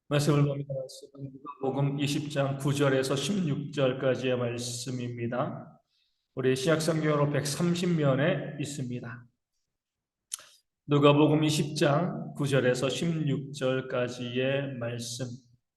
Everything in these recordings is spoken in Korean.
말씀을 보니까 말씀은 누가복음 20장 9절에서 16절까지의 말씀입니다. 우리 신약성경으로 130면에 있습니다. 누가복음 20장 9절에서 16절까지의 말씀,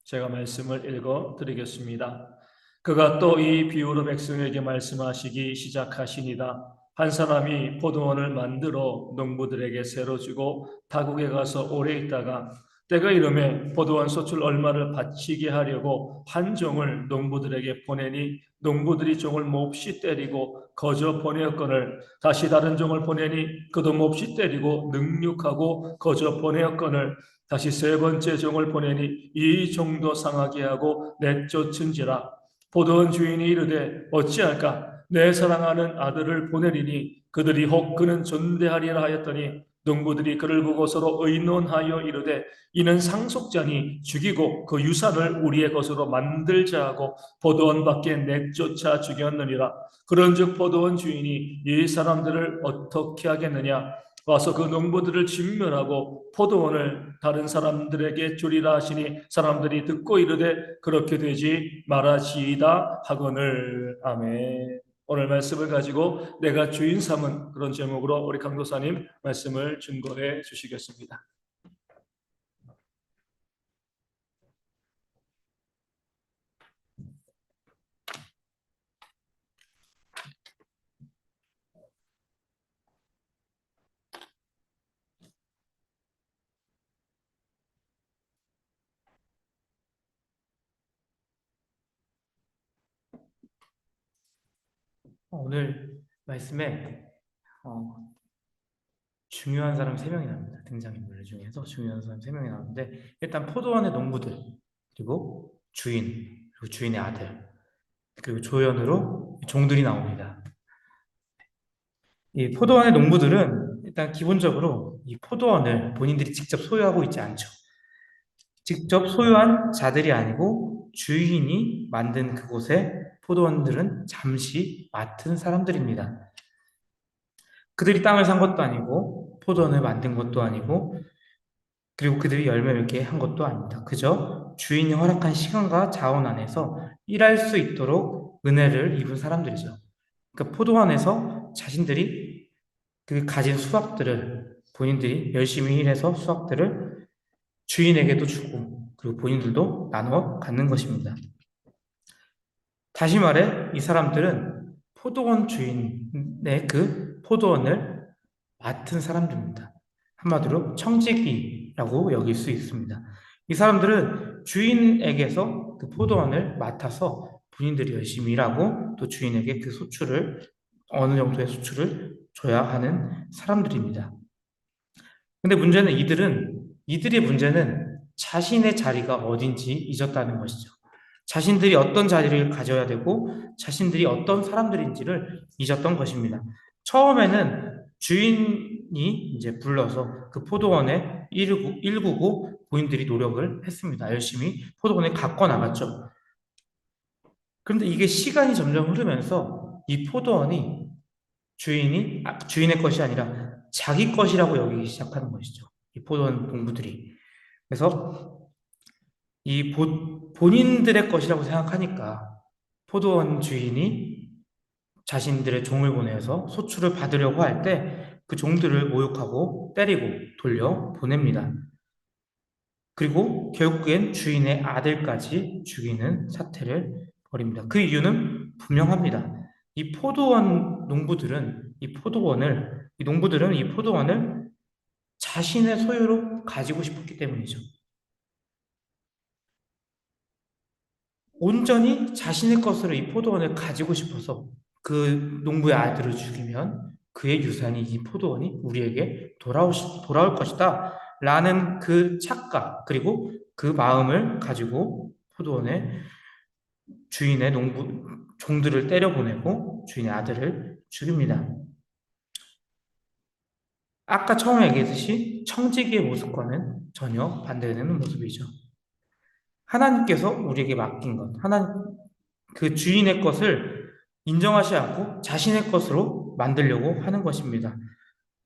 제가 말씀을 읽어 드리겠습니다. 그가 또 이 비유로 백성에게 말씀하시기 시작하시니라. 한 사람이 포도원을 만들어 농부들에게 새로 주고 타국에 가서 오래 있다가 때가 이르매 포도원 소출 얼마를 바치게 하려고 한 종을 농부들에게 보내니 농부들이 종을 몹시 때리고 거저 보내었거늘 다시 다른 종을 보내니 그도 몹시 때리고 능욕하고 거저 보내었거늘 다시 세 번째 종을 보내니 이 종도 상하게 하고 내쫓은지라. 포도원 주인이 이르되 어찌할까 내 사랑하는 아들을 보내리니 그들이 혹 그는 존대하리라 하였더니 농부들이 그를 보고 서로 의논하여 이르되 이는 상속자니 죽이고 그 유산을 우리의 것으로 만들자 하고 포도원 밖에 내쫓아 죽였느니라. 그런즉 포도원 주인이 이 사람들을 어떻게 하겠느냐? 와서 그 농부들을 직면하고 포도원을 다른 사람들에게 주리라 하시니 사람들이 듣고 이르되 그렇게 되지 말아지이다 하거늘. 아멘. 오늘 말씀을 가지고 내가 주인 삼은 그런 제목으로 우리 강도사님 말씀을 증거해 주시겠습니다. 오늘 말씀에 중요한 사람 3명이 나옵니다. 등장인물 중에서 중요한 사람 3명이 나오는데, 일단 포도원의 농부들, 그리고 주인, 그리고 주인의 아들, 그리고 조연으로 종들이 나옵니다. 이 포도원의 농부들은 일단 기본적으로 이 포도원을 본인들이 직접 소유하고 있지 않죠. 직접 소유한 자들이 아니고 주인이 만든 그곳에 포도원들은 잠시 맡은 사람들입니다. 그들이 땅을 산 것도 아니고 포도원을 만든 것도 아니고, 그리고 그들이 열매 맺게 한 것도 아닙니다. 그저 주인이 허락한 시간과 자원 안에서 일할 수 있도록 은혜를 입은 사람들이죠. 그러니까 포도원에서 자신들이 그 가진 수확들을, 본인들이 열심히 일해서 수확들을 주인에게도 주고, 그리고 본인들도 나눠 갖는 것입니다. 다시 말해 이 사람들은 포도원 주인의 그 포도원을 맡은 사람들입니다. 한마디로 청지기라고 여길 수 있습니다. 이 사람들은 주인에게서 그 포도원을 맡아서 본인들이 열심히 일하고 또 주인에게 그 수출을, 어느 정도의 수출을 줘야 하는 사람들입니다. 근데 문제는 이들의 문제는 자신의 자리가 어딘지 잊었다는 것이죠. 자신들이 어떤 자리를 가져야 되고 자신들이 어떤 사람들인지를 잊었던 것입니다. 처음에는 주인이 이제 불러서 그 포도원에 일구고 본인들이 노력을 했습니다. 열심히 포도원에 갖고 나갔죠. 그런데 이게 시간이 점점 흐르면서 이 포도원이 주인의 것이 아니라 자기 것이라고 여기기 시작하는 것이죠. 이 포도원 농부들이. 그래서 본인들의 것이라고 생각하니까 포도원 주인이 자신들의 종을 보내서 소출을 받으려고 할 때 그 종들을 모욕하고 때리고 돌려 보냅니다. 그리고 결국엔 주인의 아들까지 죽이는 사태를 벌입니다. 그 이유는 분명합니다. 이 농부들은 이 포도원을 자신의 소유로 가지고 싶었기 때문이죠. 온전히 자신의 것으로 이 포도원을 가지고 싶어서 그 농부의 아들을 죽이면 그의 유산이, 이 포도원이 우리에게 돌아올 것이다 라는 그 착각, 그리고 그 마음을 가지고 포도원의 주인의 종들을 때려보내고 주인의 아들을 죽입니다. 아까 처음에 얘기했듯이 청지기의 모습과는 전혀 반대되는 모습이죠. 하나님께서 우리에게 맡긴 것, 그 주인의 것을 인정하지 않고 자신의 것으로 만들려고 하는 것입니다.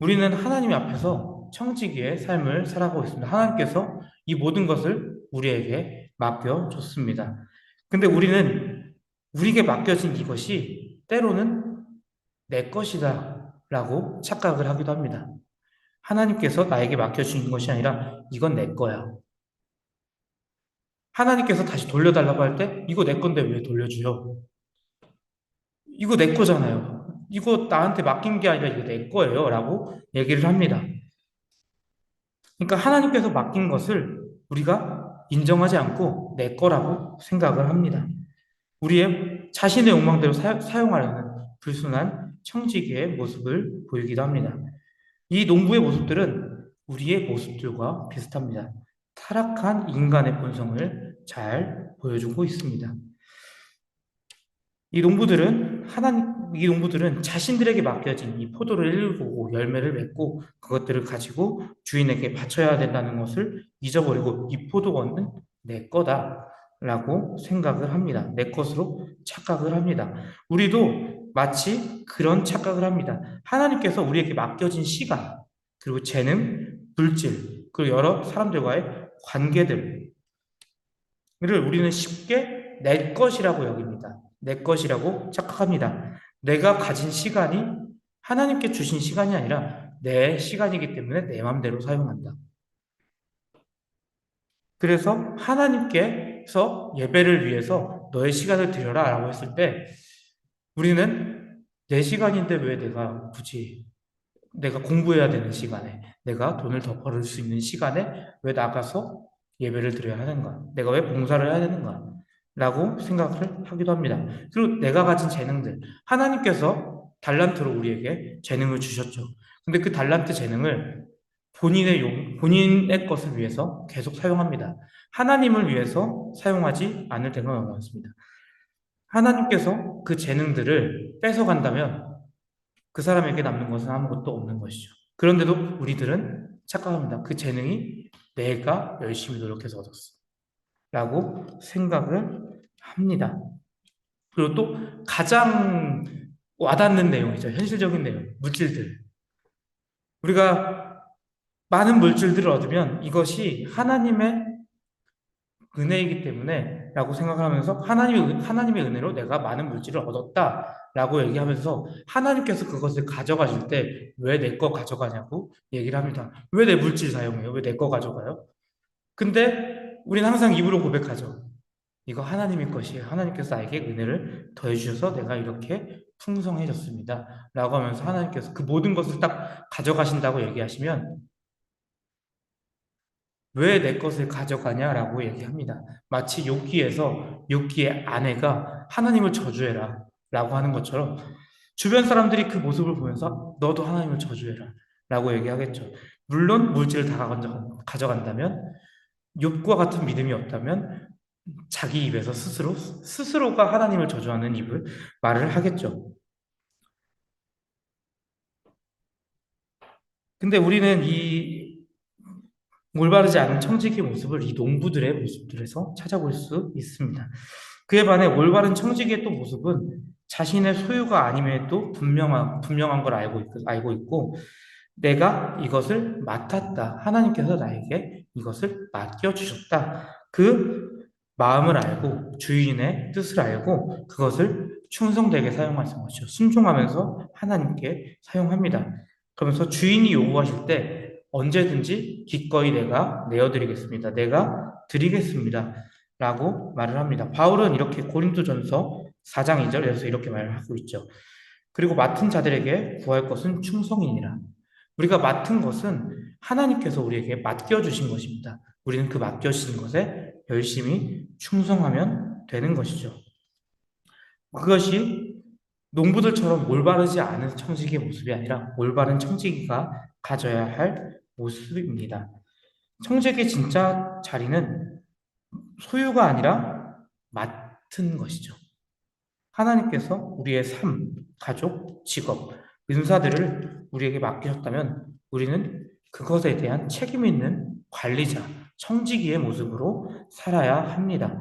우리는 하나님 앞에서 청지기의 삶을 살아가고 있습니다. 하나님께서 이 모든 것을 우리에게 맡겨줬습니다. 근데 우리는 우리에게 맡겨진 이것이 때로는 내 것이다 라고 착각을 하기도 합니다. 하나님께서 나에게 맡겨주신 것이 아니라 이건 내 거야. 하나님께서 다시 돌려달라고 할 때 이거 내 건데 왜 돌려줘요? 이거 내 거잖아요. 이거 나한테 맡긴 게 아니라 이거 내 거예요 라고 얘기를 합니다. 그러니까 하나님께서 맡긴 것을 우리가 인정하지 않고 내 거라고 생각을 합니다. 우리의 자신의 욕망대로 사용하려는 불순한 청지기의 모습을 보이기도 합니다. 이 농부의 모습들은 우리의 모습들과 비슷합니다. 타락한 인간의 본성을 잘 보여주고 있습니다. 이 농부들은 자신들에게 맡겨진 이 포도를 일구고 열매를 맺고 그것들을 가지고 주인에게 바쳐야 된다는 것을 잊어버리고 이 포도원은 내 거다라고 생각을 합니다. 내 것으로 착각을 합니다. 우리도 마치 그런 착각을 합니다. 하나님께서 우리에게 맡겨진 시간, 그리고 재능, 물질, 그리고 여러 사람들과의 관계들을 우리는 쉽게 내 것이라고 여깁니다. 내 것이라고 착각합니다. 내가 가진 시간이 하나님께 주신 시간이 아니라 내 시간이기 때문에 내 마음대로 사용한다. 그래서 하나님께서 예배를 위해서 너의 시간을 드려라 라고 했을 때 우리는 내 시간인데 왜 내가 굳이 내가 공부해야 되는 시간에 내가 돈을 더 벌을 수 있는 시간에 왜 나가서 예배를 드려야 하는가? 내가 왜 봉사를 해야 되는가? 라고 생각을 하기도 합니다. 그리고 내가 가진 재능들, 하나님께서 달란트로 우리에게 재능을 주셨죠. 근데 그 달란트 재능을 본인의 것을 위해서 계속 사용합니다. 하나님을 위해서 사용하지 않을 때가 너무 많습니다. 하나님께서 그 재능들을 뺏어간다면 그 사람에게 남는 것은 아무것도 없는 것이죠. 그런데도 우리들은 착각합니다. 그 재능이 내가 열심히 노력해서 얻었어. 라고 생각을 합니다. 그리고 또 가장 와닿는 내용이죠. 현실적인 내용, 물질들. 우리가 많은 물질들을 얻으면 이것이 하나님의 은혜이기 때문에 라고 생각하면서 하나님의 은혜로 내가 많은 물질을 얻었다 라고 얘기하면서 하나님께서 그것을 가져가실 때 왜 내 거 가져가냐고 얘기를 합니다. 왜 내 물질 사용해요? 왜 내 거 가져가요? 근데 우리는 항상 입으로 고백하죠. 이거 하나님의 것이에요. 하나님께서 나에게 은혜를 더해주셔서 내가 이렇게 풍성해졌습니다. 라고 하면서 하나님께서 그 모든 것을 딱 가져가신다고 얘기하시면 왜 내 것을 가져가냐라고 얘기합니다. 마치 욥기의 아내가 하나님을 저주해라 라고 하는 것처럼 주변 사람들이 그 모습을 보면서 너도 하나님을 저주해라 라고 얘기하겠죠. 물론 물질을 다 가져간다면 욥과 같은 믿음이 없다면 자기 입에서 스스로가 하나님을 저주하는 입을 말을 하겠죠. 근데 우리는 이 올바르지 않은 청지기의 모습을 이 농부들의 모습들에서 찾아볼 수 있습니다. 그에 반해 올바른 청지기의 또 모습은 자신의 소유가 아님에도 분명한 걸 알고 있고 내가 이것을 맡았다. 하나님께서 나에게 이것을 맡겨주셨다. 그 마음을 알고 주인의 뜻을 알고 그것을 충성되게 사용하는 것이죠. 순종하면서 하나님께 사용합니다. 그러면서 주인이 요구하실 때 언제든지 기꺼이 내가 내어드리겠습니다. 내가 드리겠습니다. 라고 말을 합니다. 바울은 이렇게 고린도전서 4장 2절에서 이렇게 말을 하고 있죠. 그리고 맡은 자들에게 구할 것은 충성이니라. 우리가 맡은 것은 하나님께서 우리에게 맡겨주신 것입니다. 우리는 그 맡겨주신 것에 열심히 충성하면 되는 것이죠. 그것이 농부들처럼 올바르지 않은 청지기의 모습이 아니라 올바른 청지기가 가져야 할 모습입니다. 청지기의 진짜 자리는 소유가 아니라 맡은 것이죠. 하나님께서 우리의 삶, 가족, 직업, 은사들을 우리에게 맡기셨다면 우리는 그것에 대한 책임 있는 관리자, 청지기의 모습으로 살아야 합니다.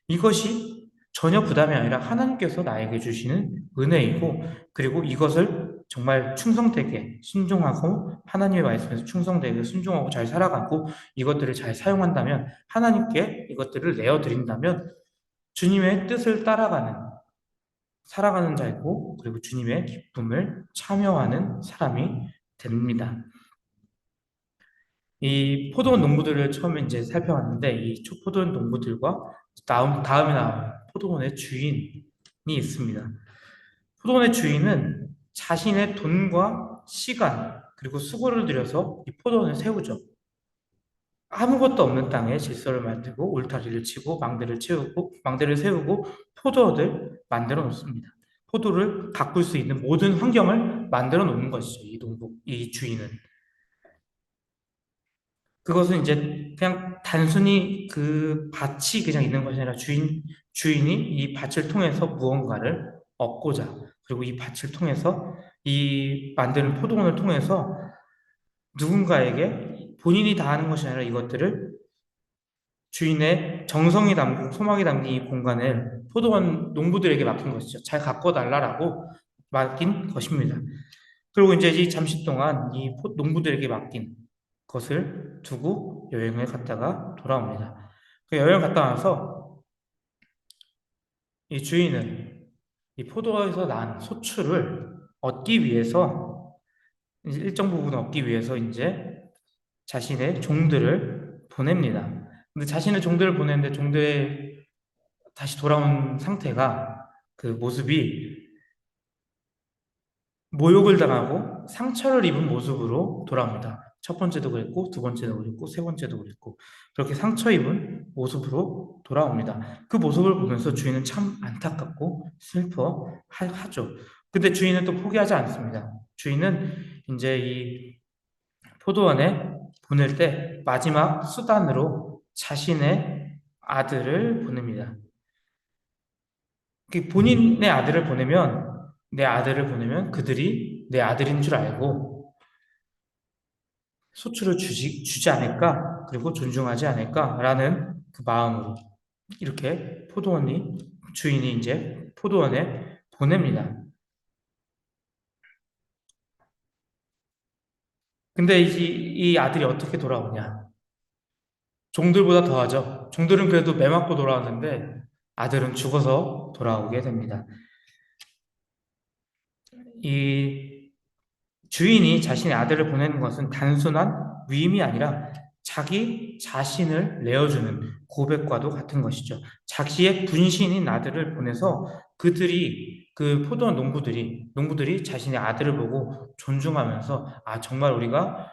이것이 전혀 부담이 아니라 하나님께서 나에게 주시는 은혜이고 그리고 이것을 정말 충성되게 순종하고 하나님의 말씀에서 충성되게 순종하고 잘 살아가고 이것들을 잘 사용한다면 하나님께 이것들을 내어드린다면 주님의 뜻을 따라가는 살아가는 자이고 그리고 주님의 기쁨을 참여하는 사람이 됩니다. 이 포도원 농부들을 처음에 이제 살펴봤는데 이 포도원 농부들과 다음에 나온 포도원의 주인이 있습니다. 포도원의 주인은 자신의 돈과 시간 그리고 수고를 들여서 이 포도원을 세우죠. 아무것도 없는 땅에 질서를 만들고 울타리를 치고 망대를 세우고 포도원을 만들어 놓습니다. 포도를 가꿀 수 있는 모든 환경을 만들어 놓는 것이죠. 이 주인은. 그것은 이제 그냥 단순히 그 밭이 그냥 있는 것이 아니라 주인이 이 밭을 통해서 무언가를 얻고자, 그리고 이 밭을 통해서 이 만드는 포도원을 통해서 누군가에게 본인이 다 하는 것이 아니라 이것들을 주인의 정성이 담고 소망이 담긴 이 공간을 포도원 농부들에게 맡긴 것이죠. 잘 가꿔 달라라고 맡긴 것입니다. 그리고 이제 이 잠시 동안 이 농부들에게 맡긴 것을 두고 여행을 갔다가 돌아옵니다. 그 여행 갔다 와서 이 주인은 이 포도에서 난 소출을 얻기 위해서 이제 일정 부분 얻기 위해서 이제 자신의 종들을 보냅니다. 근데 자신의 종들을 보냈는데 종들의 다시 돌아온 상태가 그 모습이 모욕을 당하고 상처를 입은 모습으로 돌아옵니다. 첫 번째도 그랬고, 두 번째도 그랬고, 세 번째도 그랬고, 그렇게 상처 입은 모습으로 돌아옵니다. 그 모습을 보면서 주인은 참 안타깝고 슬퍼하죠. 근데 주인은 또 포기하지 않습니다. 주인은 이제 이 포도원에 보낼 때 마지막 수단으로 자신의 아들을 보냅니다. 본인의 아들을 보내면, 내 아들을 보내면 그들이 내 아들인 줄 알고 소출을 주지 않을까, 그리고 존중하지 않을까라는 그 마음으로 이렇게 주인이 이제 포도원에 보냅니다. 근데 이 아들이 어떻게 돌아오냐? 종들보다 더하죠. 종들은 그래도 매 맞고 돌아왔는데 아들은 죽어서 돌아오게 됩니다. 이 주인이 자신의 아들을 보내는 것은 단순한 위임이 아니라 자기 자신을 내어주는 고백과도 같은 것이죠. 자기의 분신인 아들을 보내서 그 포도원 농부들이 자신의 아들을 보고 존중하면서 아, 정말 우리가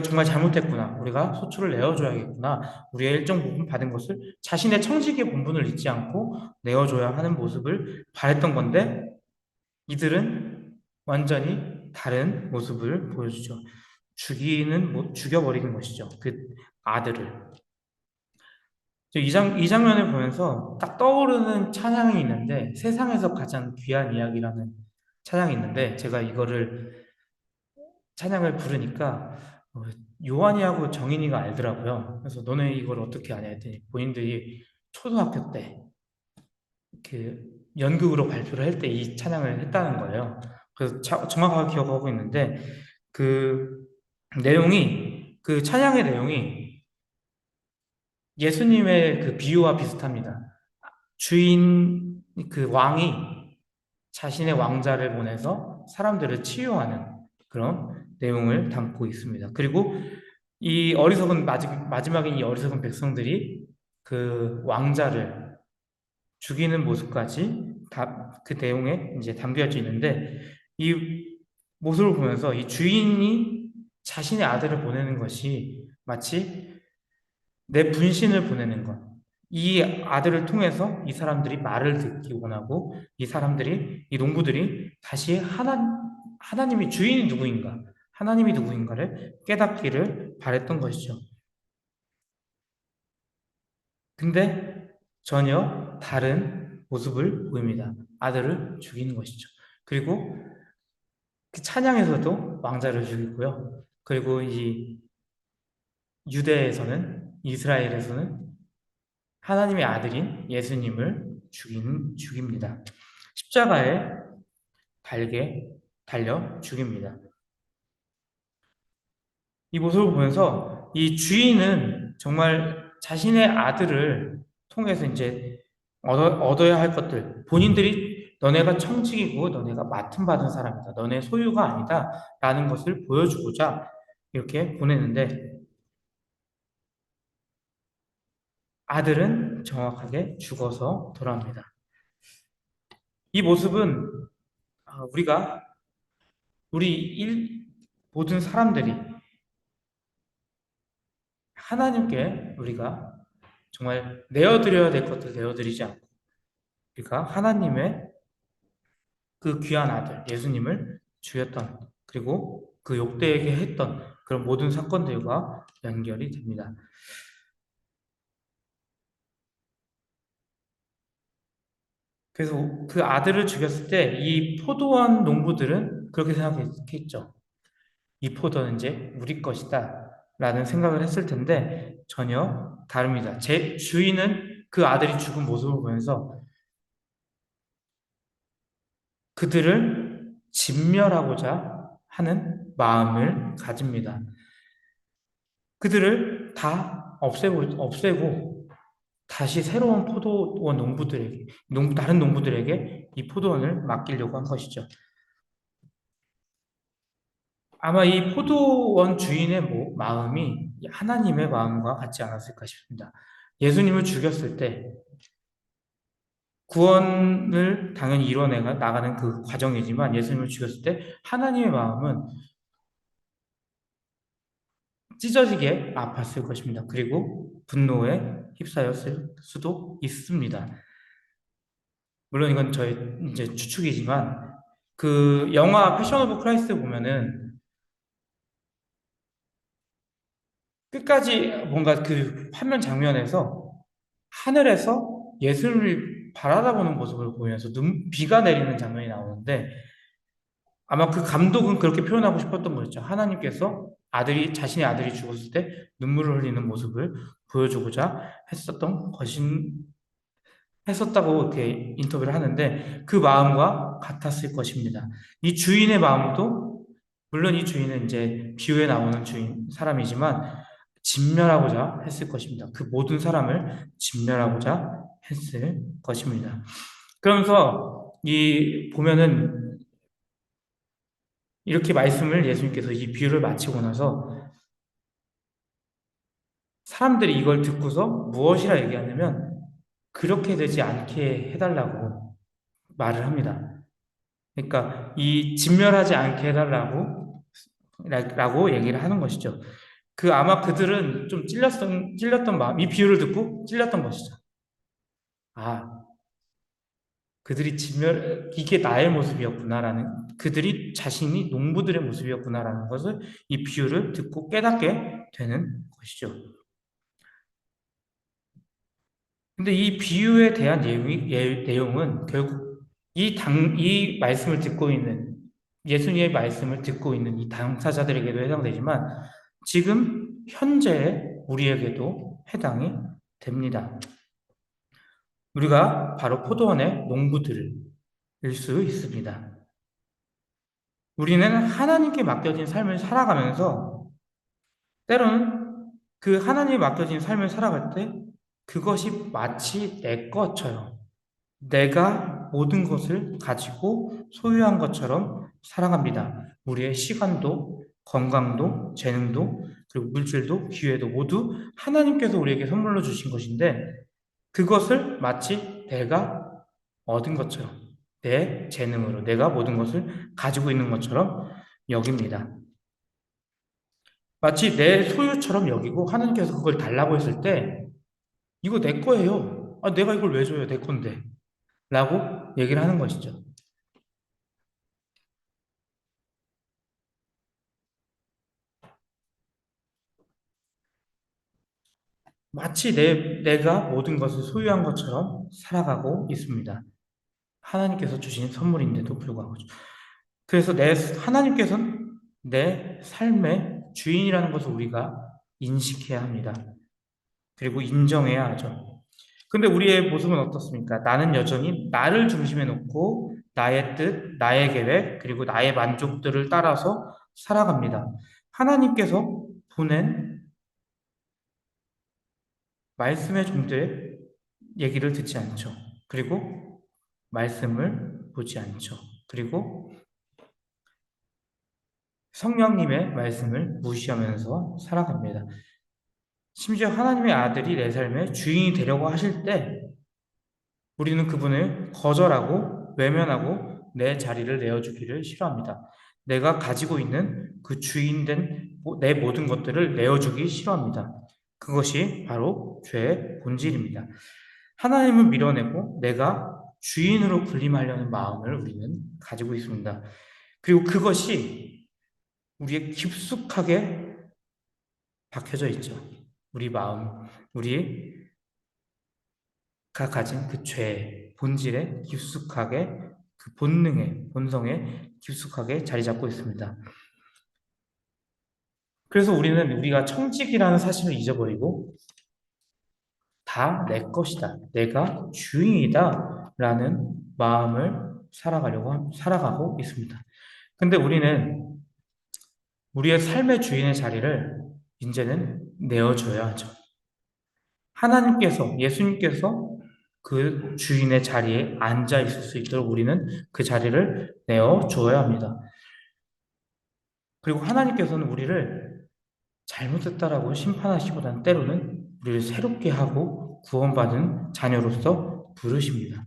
정말 잘못했구나. 우리가 소출을 내어줘야겠구나. 우리의 일정 부분 받은 것을 자신의 청지기의 본분을 잊지 않고 내어줘야 하는 모습을 바랬던 건데 이들은 완전히 다른 모습을 보여주죠. 죽여버리는 것이죠. 그 아들을. 이 장면을 보면서 딱 떠오르는 찬양이 있는데, 세상에서 가장 귀한 이야기라는 찬양이 있는데, 제가 찬양을 부르니까, 요한이하고 정인이가 알더라고요. 그래서 너네 이걸 어떻게 아냐 했더니, 본인들이 초등학교 때, 연극으로 발표를 할 때 이 찬양을 했다는 거예요. 그래서 정확하게 기억하고 있는데 그 그 찬양의 내용이 예수님의 그 비유와 비슷합니다. 그 왕이 자신의 왕자를 보내서 사람들을 치유하는 그런 내용을 담고 있습니다. 그리고 마지막에 이 어리석은 백성들이 그 왕자를 죽이는 모습까지 그 내용에 이제 담겨져 있는데 이 모습을 보면서 이 주인이 자신의 아들을 보내는 것이 마치 내 분신을 보내는 것. 이 아들을 통해서 이 사람들이 말을 듣기 원하고 이 농부들이 다시 하나님이 주인이 누구인가, 하나님이 누구인가를 깨닫기를 바랬던 것이죠. 근데 전혀 다른 모습을 보입니다. 아들을 죽이는 것이죠. 그리고 그 찬양에서도 왕자를 죽이고요. 그리고 이스라엘에서는 하나님의 아들인 예수님을 죽입니다. 십자가에 달게 달려 죽입니다. 이 모습을 보면서 이 주인은 정말 자신의 아들을 통해서 이제 얻어야 할 것들, 본인들이 너네가 청직이고 너네가 맡음받은 사람이다. 너네 소유가 아니다. 라는 것을 보여주고자 이렇게 보내는데 아들은 정확하게 죽어서 돌아옵니다. 이 모습은 우리가 모든 사람들이 하나님께 우리가 정말 내어드려야 될 것들 내어드리지 않고 우리가 하나님의 그 귀한 아들 예수님을 죽였던 그리고 그 욕되게 했던 그런 모든 사건들과 연결이 됩니다. 그래서 그 아들을 죽였을 때 이 포도원 농부들은 그렇게 생각했겠죠. 이 포도는 이제 우리 것이다 라는 생각을 했을 텐데 전혀 다릅니다. 제 주인은 그 아들이 죽은 모습을 보면서 그들을 진멸하고자 하는 마음을 가집니다. 그들을 다 없애고 다시 새로운 포도원 농부들에게, 다른 농부들에게 이 포도원을 맡기려고 한 것이죠. 아마 이 포도원 주인의 마음이 하나님의 마음과 같지 않았을까 싶습니다. 예수님을 죽였을 때 구원을 당연히 이뤄내 나가는 그 과정이지만 예수님을 죽였을 때 하나님의 마음은 찢어지게 아팠을 것입니다. 그리고 분노에 휩싸였을 수도 있습니다. 물론 이건 저의 이제 추측이지만 그 영화 패션 오브 크라이스트 보면은 끝까지 뭔가 그 화면 장면에서 하늘에서 예수를 바라다보는 모습을 보면서 비가 내리는 장면이 나오는데 아마 그 감독은 그렇게 표현하고 싶었던 거였죠. 하나님께서 자신의 아들이 죽었을 때 눈물을 흘리는 모습을 보여주고자 했었다고 이렇게 인터뷰를 하는데 그 마음과 같았을 것입니다. 이 주인의 마음도 물론 이 주인은 이제 비유에 나오는 사람이지만 진멸하고자 했을 것입니다. 그 모든 사람을 진멸하고자 했을 것입니다. 그러면서 보면은 이렇게 말씀을 예수님께서 이 비유를 마치고 나서 사람들이 이걸 듣고서 무엇이라 얘기하냐면 그렇게 되지 않게 해달라고 말을 합니다. 그러니까 이 진멸하지 않게 해달라고 라고 얘기를 하는 것이죠. 아마 그들은 좀 찔렸던 마음, 이 비유를 듣고 찔렸던 것이죠. 그들이 이게 나의 모습이었구나라는, 그들이 자신이 농부들의 모습이었구나라는 것을 이 비유를 듣고 깨닫게 되는 것이죠. 근데 이 비유에 대한 내용은 결국 이 말씀을 듣고 있는, 예수님의 말씀을 듣고 있는 이 당사자들에게도 해당되지만 지금 현재 우리에게도 해당이 됩니다. 우리가 바로 포도원의 농부들일 수 있습니다. 우리는 하나님께 맡겨진 삶을 살아가면서 때로는 그 하나님께 맡겨진 삶을 살아갈 때 그것이 마치 내 것처럼 내가 모든 것을 가지고 소유한 것처럼 살아갑니다. 우리의 시간도 건강도 재능도 그리고 물질도 기회도 모두 하나님께서 우리에게 선물로 주신 것인데 그것을 마치 내가 얻은 것처럼 내 재능으로 내가 모든 것을 가지고 있는 것처럼 여깁니다. 마치 내 소유처럼 여기고 하나님께서 그걸 달라고 했을 때 이거 내 거예요. 내가 이걸 왜 줘요? 내 건데. 라고 얘기를 하는 것이죠. 마치 내가 모든 것을 소유한 것처럼 살아가고 있습니다. 하나님께서 주신 선물인데도 불구하고. 그래서 하나님께서는 내 삶의 주인이라는 것을 우리가 인식해야 합니다. 그리고 인정해야 하죠. 근데 우리의 모습은 어떻습니까? 나는 여전히 나를 중심에 놓고 나의 뜻, 나의 계획, 그리고 나의 만족들을 따라서 살아갑니다. 하나님께서 보낸 말씀의 종들의 얘기를 듣지 않죠. 그리고 말씀을 보지 않죠. 그리고 성령님의 말씀을 무시하면서 살아갑니다. 심지어 하나님의 아들이 내 삶의 주인이 되려고 하실 때 우리는 그분을 거절하고 외면하고 내 자리를 내어주기를 싫어합니다. 내가 가지고 있는 그 주인된 내 모든 것들을 내어주기 싫어합니다. 그것이 바로 죄의 본질입니다. 하나님을 밀어내고 내가 주인으로 군림하려는 마음을 우리는 가지고 있습니다. 그리고 그것이 우리의 깊숙하게 박혀져 있죠. 우리 마음, 우리가 가진 그 죄의 본질에 깊숙하게 그 본능에, 본성에 깊숙하게 자리 잡고 있습니다. 그래서 우리는 우리가 청직이라는 사실을 잊어버리고 다 내 것이다. 내가 주인이다. 라는 마음을 살아가고 있습니다. 근데 우리는 우리의 삶의 주인의 자리를 이제는 내어줘야 하죠. 하나님께서, 예수님께서 그 주인의 자리에 앉아 있을 수 있도록 우리는 그 자리를 내어줘야 합니다. 그리고 하나님께서는 우리를 잘못했다라고 심판하시보다는 때로는 우리를 새롭게 하고 구원받은 자녀로서 부르십니다.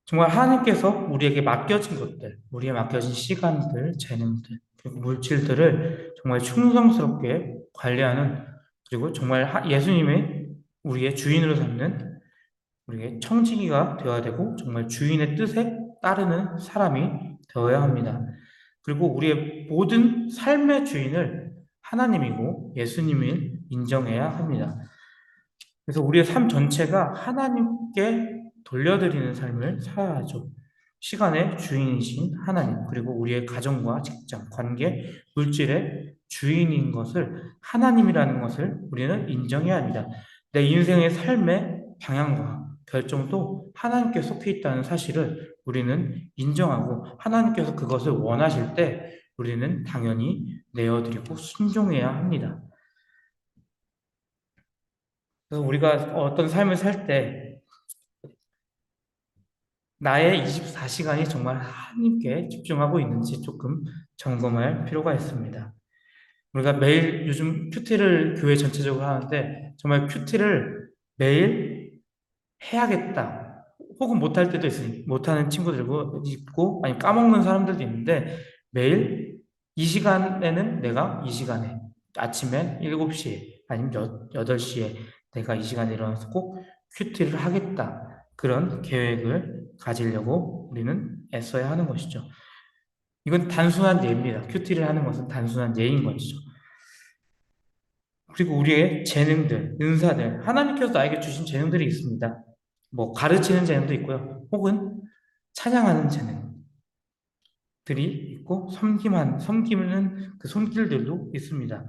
정말 하나님께서 우리에게 맡겨진 것들, 우리에 맡겨진 시간들, 재능들, 그리고 물질들을 정말 충성스럽게 관리하는, 그리고 정말 예수님의 우리의 주인으로 삼는 우리의 청지기가 되어야 되고 정말 주인의 뜻에 따르는 사람이 되어야 합니다. 그리고 우리의 모든 삶의 주인을 하나님이고 예수님을 인정해야 합니다. 그래서 우리의 삶 전체가 하나님께 돌려드리는 삶을 살아야죠. 시간의 주인이신 하나님, 그리고 우리의 가정과 직장, 관계, 물질의 주인인 것을 하나님이라는 것을 우리는 인정해야 합니다. 내 인생의 삶의 방향과 결정도 하나님께 속해 있다는 사실을 우리는 인정하고 하나님께서 그것을 원하실 때 우리는 당연히 내어드리고 순종해야 합니다. 그래서 우리가 어떤 삶을 살 때 나의 24시간이 정말 하나님께 집중하고 있는지 조금 점검할 필요가 있습니다. 우리가 매일 요즘 큐티를 교회 전체적으로 하는데 정말 큐티를 매일 해야겠다. 혹은 못할 때도 있으니 못하는 친구들도 있고 아니 까먹는 사람들도 있는데 매일 이 시간에는 내가 이 시간에 아침에 7시에 아니면 8시에 내가 이 시간에 일어나서 꼭 큐티를 하겠다. 그런 계획을 가지려고 우리는 애써야 하는 것이죠. 이건 단순한 예입니다. 큐티를 하는 것은 단순한 예인 것이죠. 그리고 우리의 재능들, 은사들, 하나님께서 나에게 주신 재능들이 있습니다. 뭐 가르치는 재능도 있고요. 혹은 찬양하는 재능들이 있고 섬기는 그 손길들도 있습니다.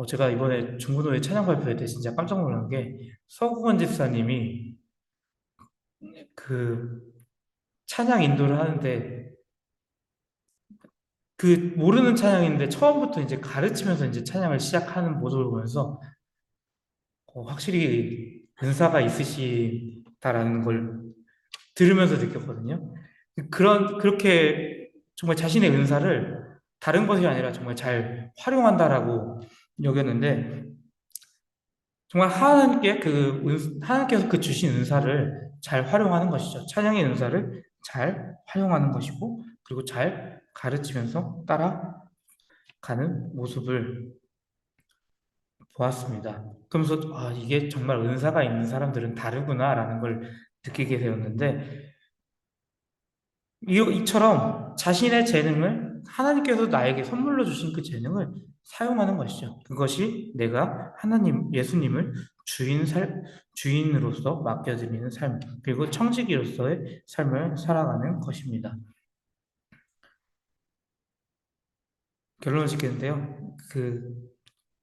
제가 이번에 중고등회 찬양 발표회 때 진짜 깜짝 놀란 게 서구원 집사님이 그 찬양 인도를 하는데 그 모르는 찬양인데 처음부터 이제 가르치면서 이제 찬양을 시작하는 모습을 보면서 확실히 은사가 있으시다라는 걸 들으면서 느꼈거든요. 그렇게 정말 자신의 은사를 다른 것이 아니라 정말 잘 활용한다라고 여겼는데, 정말 하나님께서 그 주신 은사를 잘 활용하는 것이죠. 찬양의 은사를 잘 활용하는 것이고, 그리고 잘 가르치면서 따라가는 모습을 보았습니다. 그러면서 이게 정말 은사가 있는 사람들은 다르구나라는 걸 느끼게 되었는데, 이처럼 자신의 재능을 하나님께서 나에게 선물로 주신 그 재능을 사용하는 것이죠. 그것이 내가 예수님을 주인으로서 맡겨드리는 삶, 그리고 청지기로서의 삶을 살아가는 것입니다. 결론을 짓겠는데요.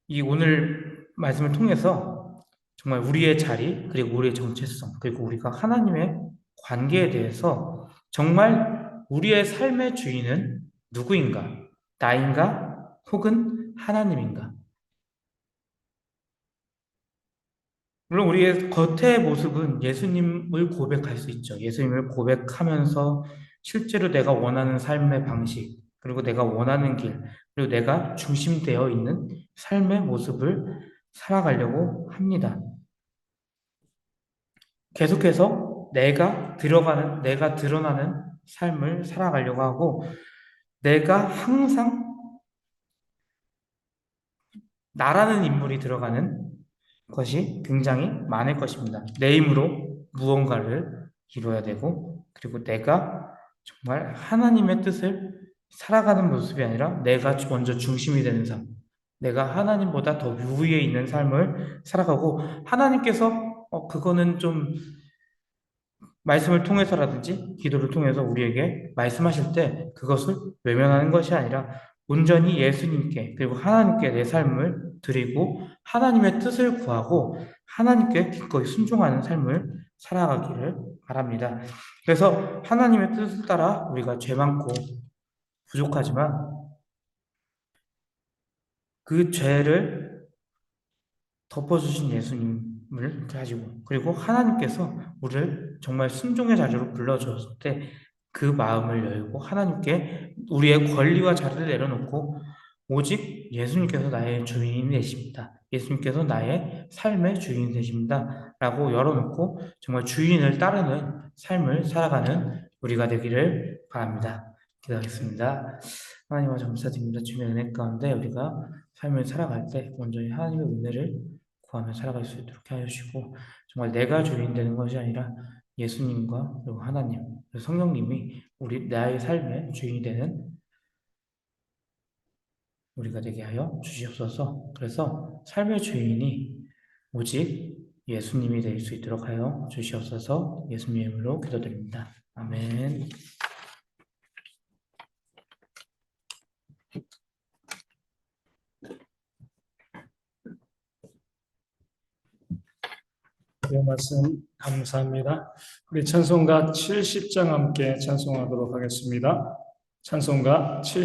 이 오늘 말씀을 통해서 정말 우리의 자리, 그리고 우리의 정체성, 그리고 우리가 하나님의 관계에 대해서 정말 우리의 삶의 주인은 누구인가? 나인가? 혹은 하나님인가? 물론 우리의 겉의 모습은 예수님을 고백할 수 있죠. 예수님을 고백하면서 실제로 내가 원하는 삶의 방식, 그리고 내가 원하는 길, 그리고 내가 중심되어 있는 삶의 모습을 살아가려고 합니다. 계속해서 내가 드러나는 삶을 살아가려고 하고, 내가 항상 나라는 인물이 들어가는 것이 굉장히 많을 것입니다. 내 힘으로 무언가를 이루어야 되고, 그리고 내가 정말 하나님의 뜻을 살아가는 모습이 아니라 내가 먼저 중심이 되는 삶, 내가 하나님보다 더 위에 있는 삶을 살아가고, 하나님께서 그거는 좀 말씀을 통해서라든지 기도를 통해서 우리에게 말씀하실 때 그것을 외면하는 것이 아니라 온전히 예수님께 그리고 하나님께 내 삶을 드리고 하나님의 뜻을 구하고 하나님께 기꺼이 순종하는 삶을 살아가기를 바랍니다. 그래서 하나님의 뜻을 따라 우리가 죄 많고 부족하지만 그 죄를 덮어주신 예수님을 가지고 그리고 하나님께서 우리를 정말 순종의 자리로 불러주었을 때 그 마음을 열고 하나님께 우리의 권리와 자리를 내려놓고 오직 예수님께서 나의 주인이 되십니다. 예수님께서 나의 삶의 주인이 되십니다. 라고 열어놓고 정말 주인을 따르는 삶을 살아가는 우리가 되기를 바랍니다. 기도하겠습니다. 하나님과 감사드립니다. 주님의 은혜 가운데 우리가 삶을 살아갈 때 온전히 하나님의 은혜를 구하며 살아갈 수 있도록 하여 주시고 정말 내가 주인 되는 것이 아니라 예수님과 그리고 하나님, 그리고 성령님이 우리 나의 삶의 주인이 되는 우리가 되게 하여 주시옵소서. 그래서 삶의 주인이 오직 예수님이 될 수 있도록 하여 주시옵소서. 예수님의 이름으로 기도드립니다. 아멘. 이 말씀 감사합니다. 우리 찬송가 70장 함께 찬송하도록 하겠습니다. 찬송가 70